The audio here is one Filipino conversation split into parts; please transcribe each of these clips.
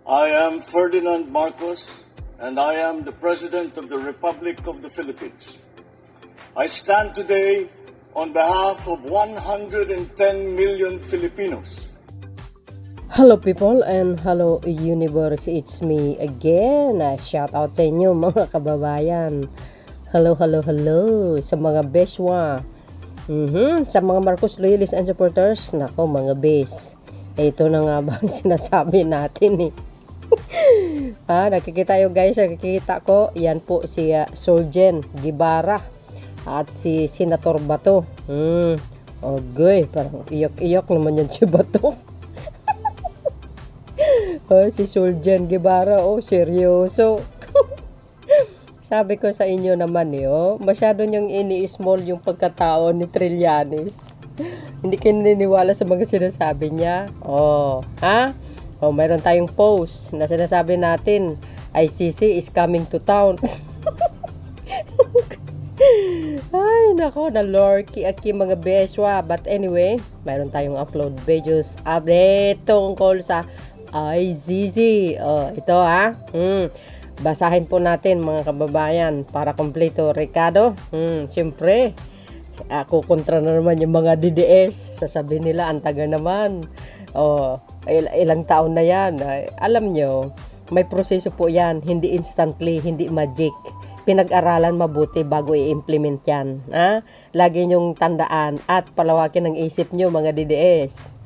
I am Ferdinand Marcos, and I am the President of the Republic of the Philippines. I stand today on behalf of 110 million Filipinos. Hello people and hello universe, it's me again. Shout out sa inyo mga kababayan. Hello sa mga beswa. Sa mga Marcos loyalists and supporters, nako mga bes. Ito na nga ba ang sinasabi natin eh. Nakikita yung guys, nakikita ko, yan po si Soljen Guevara at si Senator Bato. Okay, parang iyak naman yan si Bato. Si Soljen Guevara, seryoso. Sabi ko sa inyo naman masyado niyang ini-small yung pagkatao ni Trillanes. Hindi kayo naniniwala sa mga sinasabi niya. Mayroon tayong post na sinasabi natin, ICC is coming to town. Ay, nako, na-lorky-aki mga beswa. But anyway, mayroon tayong upload videos update tungkol sa ICC. Ito basahin po natin mga kababayan para kompleto. Ricardo, siyempre, ako kontra na naman yung mga DDS. Sasabihin nila, ang taga naman. Ilang taon na yan. Alam nyo, may proseso po yan. Hindi instantly, hindi magic. Pinag-aralan mabuti bago i-implement yan. Lagi nyong tandaan at palawakin ang isip nyo mga DDS.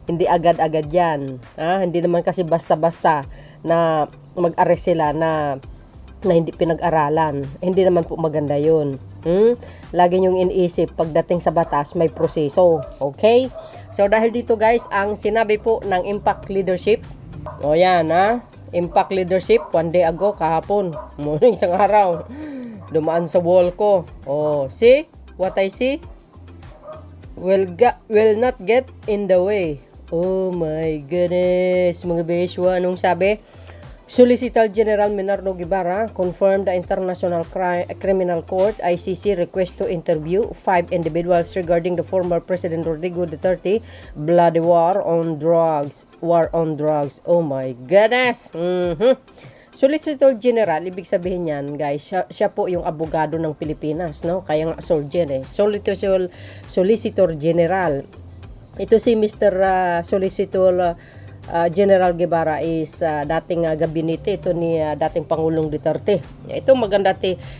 Hindi agad-agad yan. Hindi naman kasi basta-basta na mag-arrest sila na hindi pinag-aralan. Hindi naman po maganda yun. Lagi nyong iniisip pagdating sa batas may proseso. Okay? So dahil dito guys, ang sinabi po ng Impact Leadership. Yan Impact Leadership, one day ago, kahapon. Muna isang araw. Dumaan sa wall ko. See? What I see? Will not get in the way. Oh my goodness. Mga beswa, anong sabi? Solicitor General Bernardo Guevara confirmed the International Criminal Court ICC request to interview 5 individuals regarding the former President Rodrigo Duterte bloody war on drugs. Oh my goodness. Solicitor General, ibig sabihin yan guys, siya po yung abogado ng Pilipinas, no? Kaya nga Soljen Solicitor General. Ito si Mr. Solicitor General Guevara is dating gabinete ito ni dating Pangulong Duterte. Ito maganda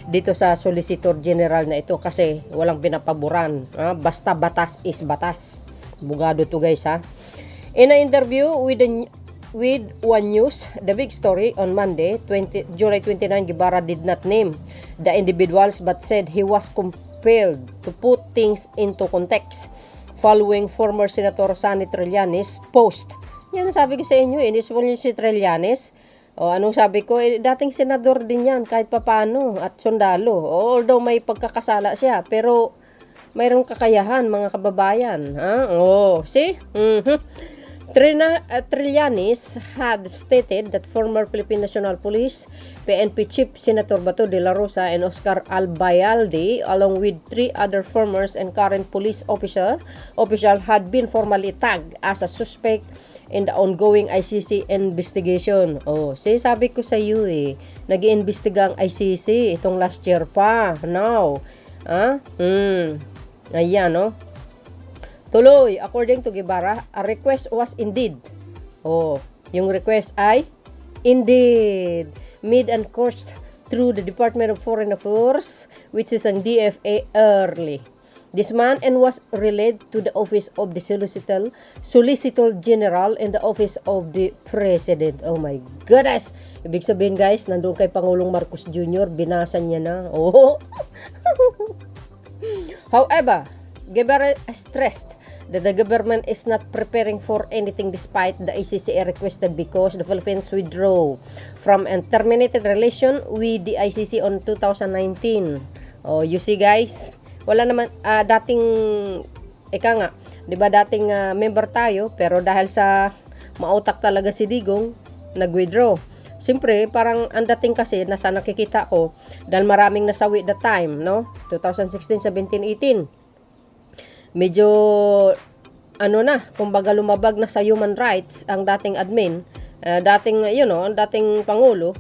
dito sa Solicitor General na ito kasi walang pinapaboran. Basta batas is batas. Abogado to guys In an interview with One News, the big story on Monday, July 29, Guevara did not name the individuals but said he was compelled to put things into context following former Senator Sonny Trillanes' post. Yan sabi ko sa inyo, iniswal niyo si Trillanes. Anong sabi ko? Dating senador din yan, kahit papano, at sundalo. Although may pagkakasala siya, pero mayroong kakayahan, mga kababayan. See? Trillanes had stated that former Philippine National Police, PNP Chief Senator Bato de la Rosa and Oscar Albayalde, along with 3 other former and current police official had been formally tagged as a suspect in the ongoing ICC investigation. Sabi ko sa iyo nag-iimbestiga ang ICC itong last year pa. Now, ayan tuloy, according to Guevara, a request was indeed. Yung request ay indeed made and coursed through the Department of Foreign Affairs, which is ang DFA early this month and was relayed to the Office of the Solicitor General and the Office of the President. Oh my goodness! Ibig sabihin guys, nandun kay Pangulong Marcos Jr., binasa niya na. However, Guevara stressed that the government is not preparing for anything despite the ICC requested because the Philippines withdrew from and terminated relation with the ICC on 2019. You see guys, wala naman dating di ba dating member tayo, pero dahil sa mautak talaga si Digong, nag-withdraw. Siyempre, parang ang dating kasi nasa nakikita ko dahil maraming nasawi that time, no? 2016, 17, 18. Medyo kumbaga lumabag na sa human rights ang dating admin, dating, dating Pangulo,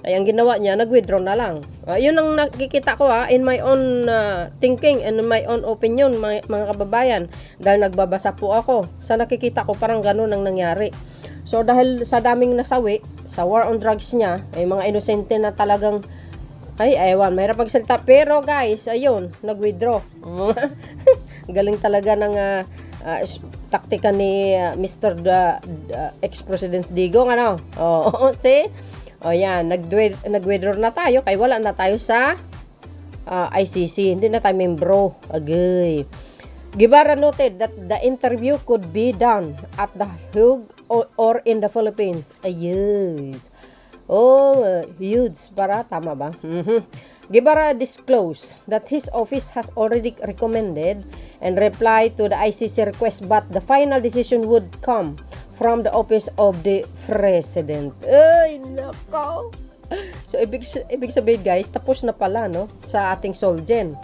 ay ang ginawa niya, nag-withdraw na lang. Yun ang nakikita ko in my own thinking and my own opinion, mga kababayan. Dahil nagbabasa po ako. Sa nakikita ko, parang ganun ang nangyari. So, dahil sa daming nasawi, sa war on drugs niya, ay mga inosente na talagang, ay, ewan, mahirap magsalita. Pero guys, ayun, nag-withdraw. Galing talaga ng taktika ni Mr. ex-President Digong, ano? See? Yan, nag-withdraw na tayo, kaya wala na tayo sa ICC. Hindi na tayo membro. Agay. Guevara noted that the interview could be done at The Hague or in the Philippines. Ayos. Huge. Para, tama ba? Guevara disclosed that his office has already recommended and replied to the ICC request, but the final decision would come from the office of the president. Ay, nako. So, ibig sabihin guys, tapos na pala, no? Sa ating Solgen.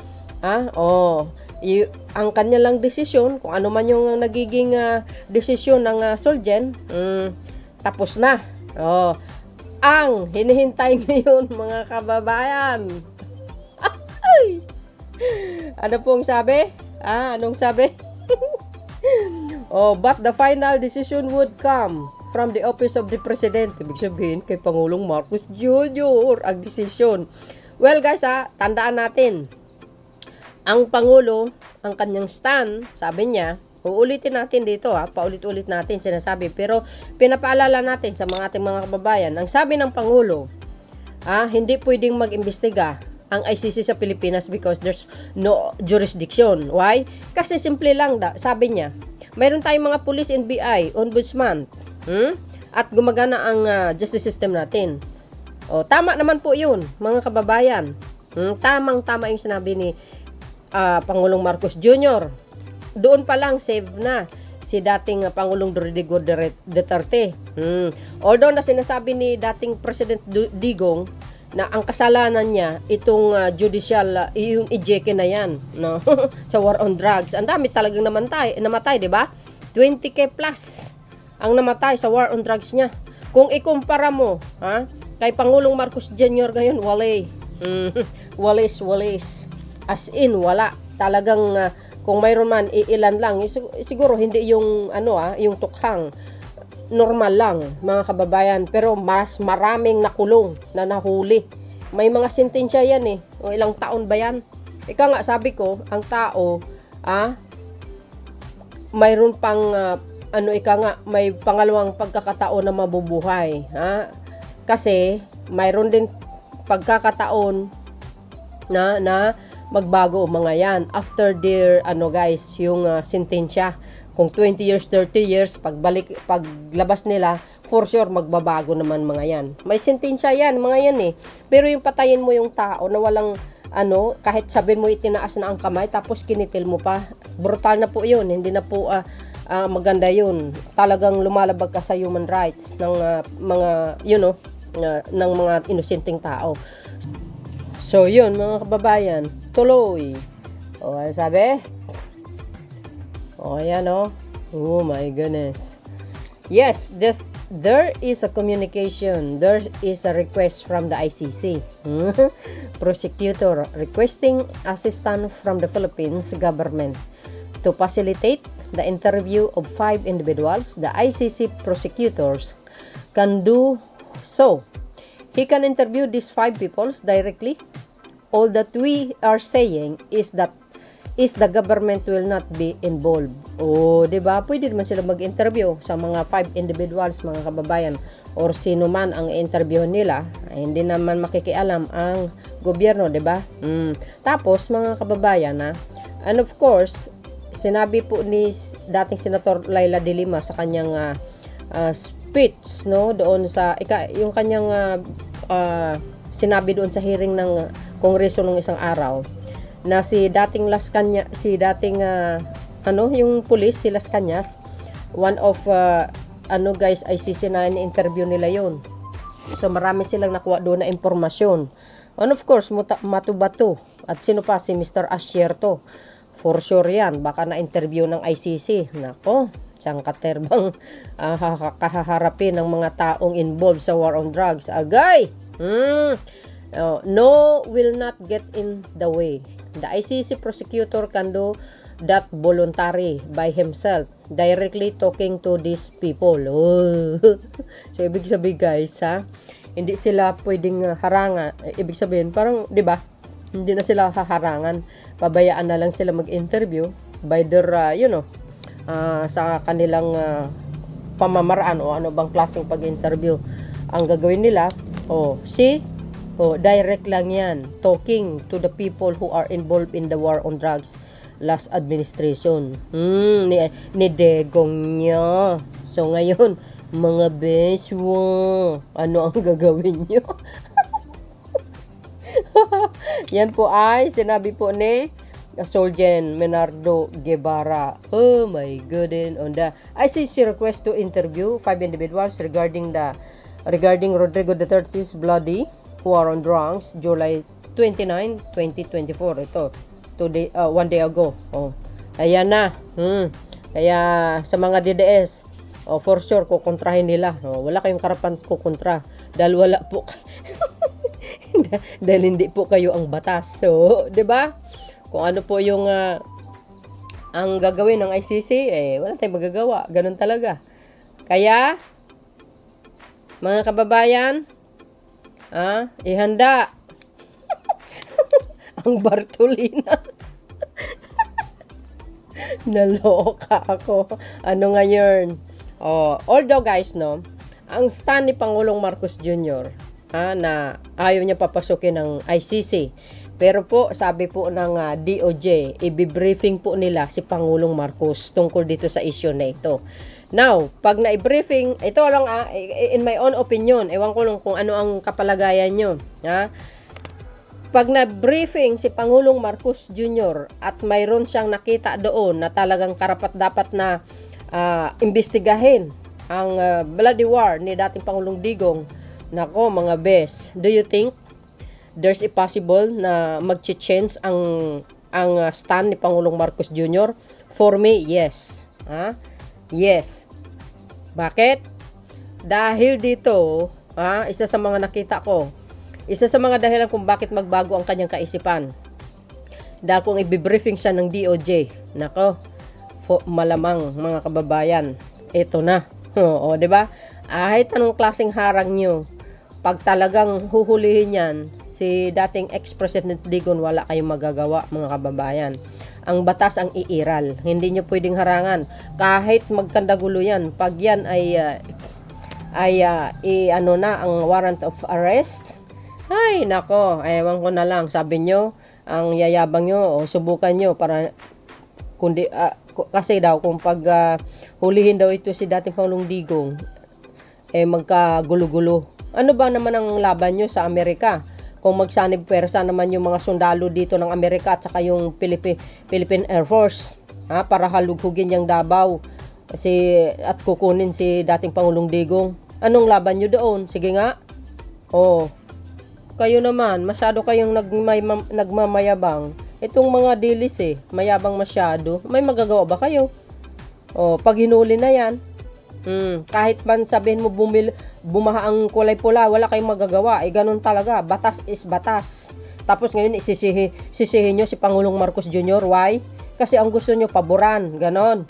Ang kanya lang desisyon, kung ano man yung nagiging desisyon ng Solgen, tapos na. Ang hinihintay ngayon, mga kababayan. Ay! Ano pong sabi? Anong sabi? But the final decision would come from the office of the president. Ibig sabihin, kay Pangulong Marcos Jr. ang desisyon. Well guys, tandaan natin. Ang Pangulo, ang kanyang stand, sabi niya, uulitin natin dito paulit-ulit natin sinasabi. Pero pinapaalala natin sa ating mga kababayan, ang sabi ng Pangulo, hindi pwedeng mag-imbestiga ang ICC sa Pilipinas because there's no jurisdiction. Why? Kasi simple lang, sabi niya, mayroon tayong mga police, NBI, ombudsman, at gumagana ang justice system natin. Tama naman po yun, mga kababayan. Tamang-tama yung sinabi ni Pangulong Marcos Jr. Doon pa lang save na si dating Pangulong Rodrigo Duterte. Although na sinasabi ni dating President Digong na ang kasalanan niya itong judicial yung ejeke na yan, no? Sa war on drugs. Ang dami talagang namatay, 'di ba? 20k plus ang namatay sa war on drugs niya. Kung ikumpara mo, kay Pangulong Marcos Jr. ngayon, walis. As in, wala. Talagang kung mayroon man ilan lang, siguro hindi yung yung tukhang, normal lang, mga kababayan, pero mas maraming nakulong na nahuli. May mga sentensya yan o ilang taon ba yan? Ika nga, sabi ko, ang tao mayroon pang may pangalawang pagkakataon na mabubuhay, kasi mayroon din pagkakataon na magbago mga yan after their yung sentensya. Kung 20 years, 30 years, paglabas nila, for sure magbabago naman mga yan. May sentensya yan, mga yan Pero yung patayin mo yung tao na walang kahit sabihin mo itinaas na ang kamay tapos kinitil mo pa, brutal na po yun. Hindi na po maganda yun. Talagang lumalabag ka sa human rights ng mga ng mga inosenteng tao. So yun, mga kababayan, tuloy. Ano sabi? Ayan oh my goodness. Yes, there is a communication. There is a request from the ICC. Prosecutor requesting assistance from the Philippines government to facilitate the interview of 5 individuals. The ICC prosecutors can do so. He can interview these 5 people directly. All that we are saying is that the government will not be involved. Diba? Pwede naman sila mag-interview sa mga 5 individuals, mga kababayan, or sino man ang interview nila. Hindi naman makikialam ang gobyerno, diba? Tapos, mga kababayan, and of course, sinabi po ni dating Senator Laila de Lima sa kanyang speech, doon sa yung kanyang sinabi doon sa hearing ng Kongreso nung isang araw, na si dating yung police, si Las Cañas, one of ICC na in-interview nila yon. So marami silang nakuha doon na impormasyon. And of course, Matubato at sino pa, si Mr. Asierto, for sure yan, baka na-interview ng ICC. Nako, siyang katerbang kahaharapin ng mga taong involved sa war on drugs. Agay! No will not get in the way. The ICC prosecutor can do that voluntary by himself, directly talking to these people. Oh. So, ibig sabihin guys, hindi sila pwedeng harangan. Ibig sabihin, parang, di ba, hindi na sila haharangan. Pabayaan na lang sila mag-interview by their, sa kanilang pamamaraan o ano bang klaseng pag-interview ang gagawin nila. Direct lang yan. Talking to the people who are involved in the war on drugs last administration. Ni Degong niya. So ngayon, mga beswa, ano ang gagawin nyo? Yan po ay sinabi po ni Solgen Menardo Guevara. Oh my goodness. On the ICC request to interview 5 individuals regarding Rodrigo Duterte's bloody war on drugs, July 29, 2024. Ito, one day ago. Ayan na. Kaya sa mga DDS, for sure, kukontrahin nila. Wala kayong karapan kukontra. Dahil wala po. Dahil hindi po kayo ang batas. So, di ba? Kung ano po yung ang gagawin ng ICC, wala tayong magagawa. Ganun talaga. Kaya, mga kababayan, ihanda ang Bartolina. Naloka ako. Ano ngayon? Although guys, ang stand ni Pangulong Marcos Jr. Na ayaw niya papasukin ng ICC. Pero po, sabi po ng DOJ, i-briefing po nila si Pangulong Marcos tungkol dito sa issue na ito. Now, pag na-briefing, ito lang in my own opinion, ewan ko lang kung ano ang kapalagayan nyo. Pag na-briefing si Pangulong Marcos Jr. at mayroon siyang nakita doon na talagang karapat-dapat na imbestigahin ang bloody war ni dating Pangulong Digong, nako mga bes, do you think there's a possible na mag-change ang stand ni Pangulong Marcos Jr.? For me, yes. Yes. Bakit? Dahil dito, isa sa mga nakita ko, isa sa mga dahilan kung bakit magbago ang kanyang kaisipan. Dahil kung i-briefing siya ng DOJ, nako, malamang mga kababayan, ito na. O, 'di ba? Kahit anong klaseng harang nyo, pag talagang huhulihin yan, si dating ex-president Digong, wala kayong magagawa, mga kababayan. Ang batas ang iiral. Hindi nyo pwedeng harangan. Kahit magkandagulo yan, pag yan ay ang warrant of arrest, ay nako, ewan ko na lang, sabi nyo, ang yayabang nyo, o subukan nyo, para, kasi daw, kung pag hulihin daw ito si dating Pangulong Digong, magkagulo-gulo. Ano ba naman ang laban nyo sa Amerika? Kung magsanib pwersa naman yung mga sundalo dito ng Amerika at saka yung Philippine Air Force, para halughugin yung Davao at kukunin si dating Pangulong Digong. Anong laban nyo doon? Sige nga. Kayo naman, masyado kayong nagmamayabang. Itong mga dilis mayabang masyado. May magagawa ba kayo? Pag hinuli na yan, kahit man sabihin mo bumaha ang kulay pula, wala kayong magagawa. Ganun talaga. Batas is batas. Tapos ngayon sisihin nyo si Pangulong Marcos Jr. Why? Kasi ang gusto nyo paboran. Ganon.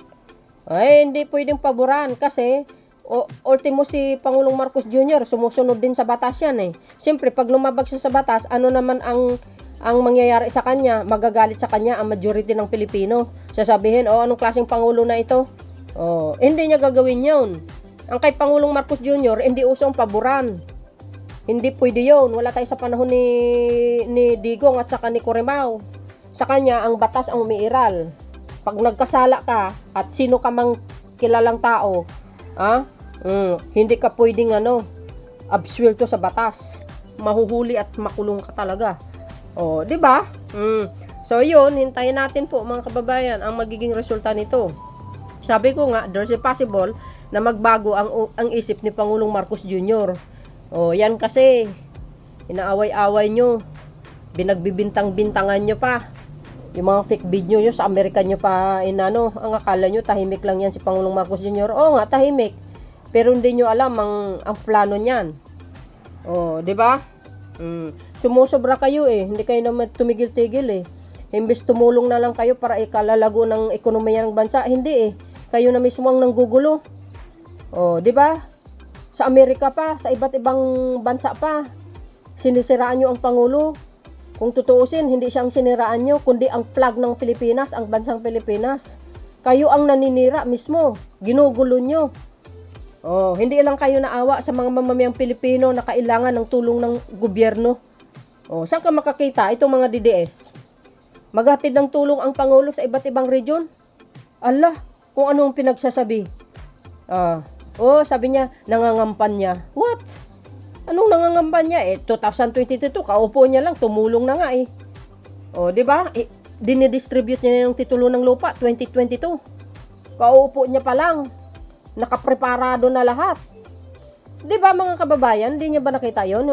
Hindi pwedeng paboran kasi ultimo si Pangulong Marcos Jr. sumusunod din sa batas yan Siyempre, pag lumabag siya sa batas, ano naman ang mangyayari sa kanya? Magagalit sa kanya ang majority ng Pilipino. Sasabihin, anong klaseng Pangulo na ito? Hindi niya gagawin yun. Ang kay Pangulong Marcos Jr., hindi usong paboran. Hindi pwede yun. Wala tayo sa panahon ni Digong at saka ni Corimao. Sa kanya, ang batas ang umiiral. Pag nagkasala ka at sino ka mang kilalang tao, hindi ka pwedeng absuelto sa batas. Mahuhuli at makulong ka talaga. Di ba? So yun, hintayin natin po mga kababayan ang magiging resulta nito. Sabi ko nga, there's a possible na magbago ang isip ni Pangulong Marcos Jr. Yan kasi inaaway-away nyo, binagbibintang-bintangan nyo pa. Yung mga fake video nyo sa Amerika nyo pa inano, ang akala nyo tahimik lang yan si Pangulong Marcos Jr. Oo nga, tahimik. Pero hindi nyo alam ang plano niyan. Oh, di ba? Sumusobra kayo eh. Hindi kayo naman tumigil-tigil eh. Imbes tumulong na lang kayo para ikalalago ng ekonomiya ng bansa, hindi eh. Kayo na mismo ang nanggugulo. Oh, di ba? Sa Amerika pa, sa iba't ibang bansa pa, sinisiraan nyo ang Pangulo. Kung tutuusin, hindi siya ang siniraan nyo, kundi ang flag ng Pilipinas, ang bansang Pilipinas. Kayo ang naninira mismo. Ginugulo nyo. Oh, hindi lang kayo naawa sa mga mamamayang Pilipino na kailangan ng tulong ng gobyerno. Oh, saan ka makakita itong mga DDS? Maghatid ng tulong ang Pangulo sa iba't ibang region? Allah, kung anong pinagsasabi. Sabi niya, nangangampanya. What? Anong nangangampanya? 2022, kaupo niya lang, tumulong na nga eh. O, di ba? Dinidistribute niya ng titulo ng lupa, 2022. Kaupo niya pa lang. Nakapreparado na lahat. Di ba mga kababayan? Hindi niya ba nakita yon?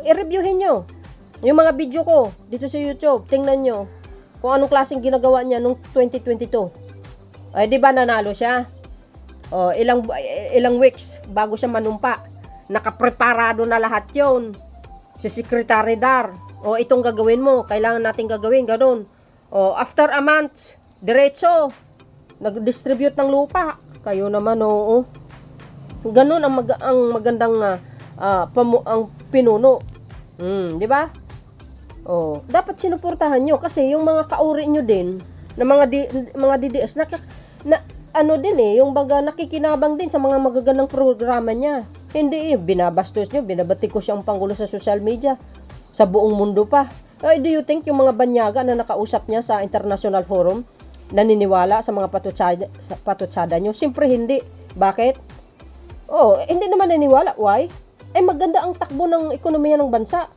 I-reviewin nyo. Yung mga video ko, dito sa YouTube, tingnan nyo. Kung anong klaseng ginagawa niya nung 2022. Ay, di ba nanalo siya? O, ilang weeks bago siya manumpa. Nakapreparado na lahat yon. Si Secretary Dar. O, itong gagawin mo. Kailangan natin gagawin. Ganun. O, after a month, diretso. Nag-distribute ng lupa. Kayo naman, oo. Ganun ang magandang ang pinuno. Di ba? O, dapat sinuportahan nyo. Kasi yung mga kauri nyo din, na mga DDS, yung baga nakikinabang din sa mga magagandang programa niya. Hindi binabastos nyo, binabatikos siyang Pangulo sa social media, sa buong mundo pa. Do you think yung mga banyaga na nakausap niya sa international forum, naniniwala sa mga patutsada nyo? Siyempre hindi. Bakit? Hindi naman naniniwala. Why? Maganda ang takbo ng ekonomiya ng bansa.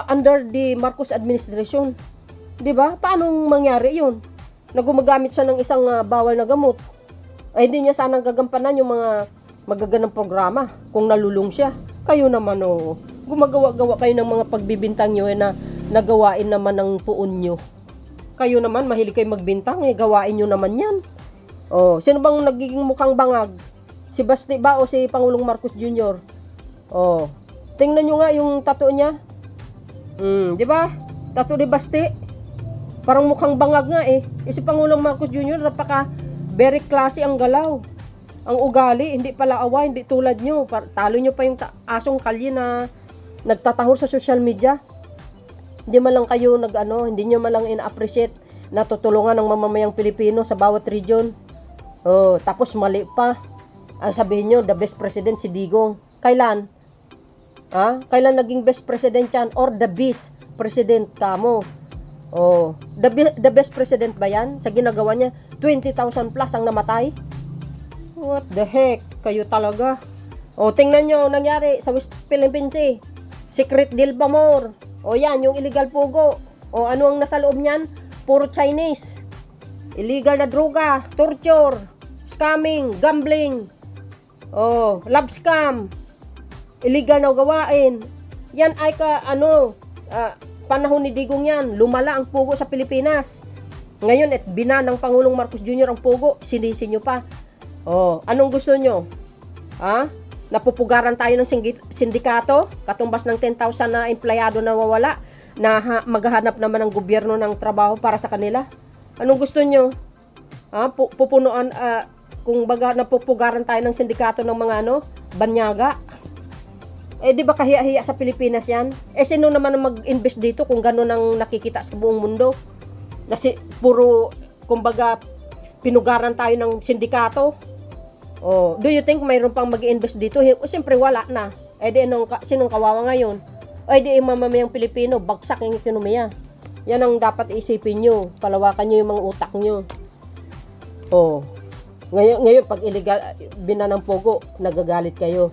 Under the Marcos administration. Diba? Paano mangyari yun? Na gumagamit siya ng isang bawal na gamot. Hindi niya sanang gagampanan yung mga magagandang programa kung nalulung siya. Kayo naman gumagawa-gawa kayo ng mga pagbibintang nyo na nagawain naman ng puon nyo. Kayo naman mahilig kayo magbintang, gawain nyo naman yan. Sino bang nagiging mukhang bangag? Si Basti ba o si Pangulong Marcos Jr.? Tingnan nyo nga yung tattoo niya. Di ba? Tattoo ni Basti. Parang mukhang bangag nga eh. Si Pangulong Marcos Jr. napaka very classy ang galaw. Ang ugali, hindi pala awa, hindi tulad nyo. Talo nyo pa yung asong kalye na nagtatahol sa social media. Hindi man lang kayo hindi nyo man lang ina-appreciate na tutulungan ng mamamayang Pilipino sa bawat region. Tapos mali pa. Ang sabihin nyo, the best president si Digong. Kailan? Kailan naging best president yan? Or the best president ka mo? The best president ba yan? Sa ginagawa niya, 20,000 plus ang namatay? What the heck? Kayo talaga. Tingnan nyo, nangyari sa West Philippine Sea. Secret deal pa more. Yan, yung illegal pugo. Ano ang nasa loob niyan? Puro Chinese. Illegal na droga, torture, scamming, gambling. Love scam. Illegal na gawain. Yan ay panahon ni Digong yan. Lumala ang pugo sa Pilipinas. Ngayon, bina ng Pangulong Marcos Jr. ang pugo. Sinisi nyo pa. Anong gusto nyo? Napupugaran tayo ng sindikato? Katumbas ng 10,000 na empleyado na wawala? Na maghahanap naman ng gobyerno ng trabaho para sa kanila? Anong gusto nyo? Pupunuan, kung baga napupugaran tayo ng sindikato ng mga banyaga? Di ba kahiya-hiya sa Pilipinas yan? Sino naman ang mag-invest dito kung gano'n ang nakikita sa buong mundo? Puro, kumbaga, pinugaran tayo ng sindikato? Do you think mayroon pang mag-invest dito? Siyempre wala na. Sinong kawawa ngayon? Di mamamayang Pilipino, bagsak yung ekonomiya. Yan ang dapat isipin nyo. Palawakan nyo yung mga utak nyo. Ngayon pag illegal, binanang pogo, nagagalit kayo.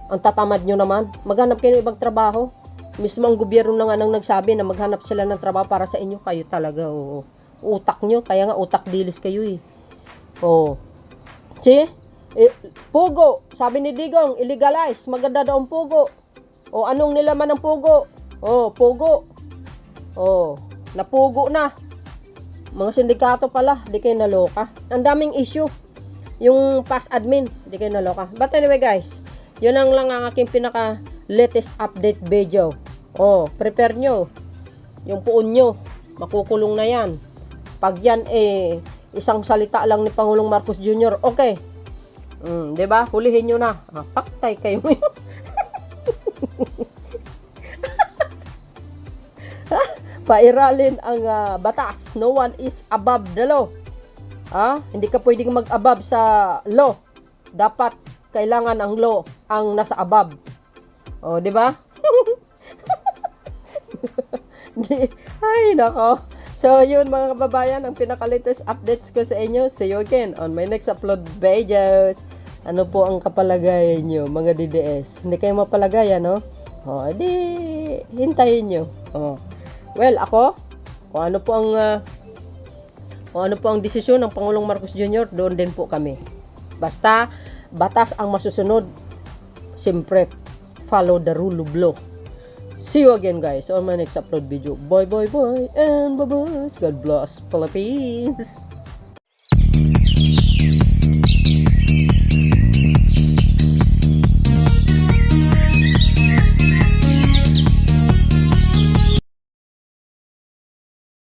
Ang tatamad nyo naman. Maghanap kayo ng ibang trabaho. Mismo ang gobyerno na nga nang nagsabi na maghanap sila ng trabaho para sa inyo. Kayo talaga, utak nyo. Kaya nga utak dilis kayo eh. See? Pugo. Sabi ni Digong, illegalize. Maganda daw ang pugo. Anong nilaman ng pugo? Pugo. napugo na. Mga sindikato pala, di kayo naloka. Ang daming issue. Yung past admin, di kayo naloka. But anyway guys, yun lang ang aking pinaka latest update video. Oh, prepare nyo. Yung puon nyo, makukulong na yan. Pag yan isang salita lang ni Pangulong Marcos Jr., okay. 'Di ba? Hulihin nyo na. Paktay kayo. Pairalin ang batas. No one is above the law. Hindi ka pwedeng mag-above sa law. Dapat kailangan ang law ang nasa above. Oh, 'di ba? Ay, nako. So, yun mga kababayan, ang pinaka-latest updates ko sa inyo. See you again on my next upload videos. Ano po ang kapalagayan nyo, mga DDS? Hindi kayo mapalagayan, no? O, di, hintayin nyo. O. Well, ako, kung ano po ang desisyon ng Pangulong Marcos Jr., doon din po kami. Basta, batas ang masusunod. Siyempre, follow the rule of law. See you again guys on my next upload video. Bye bye bye and bye bye. God bless Philippines.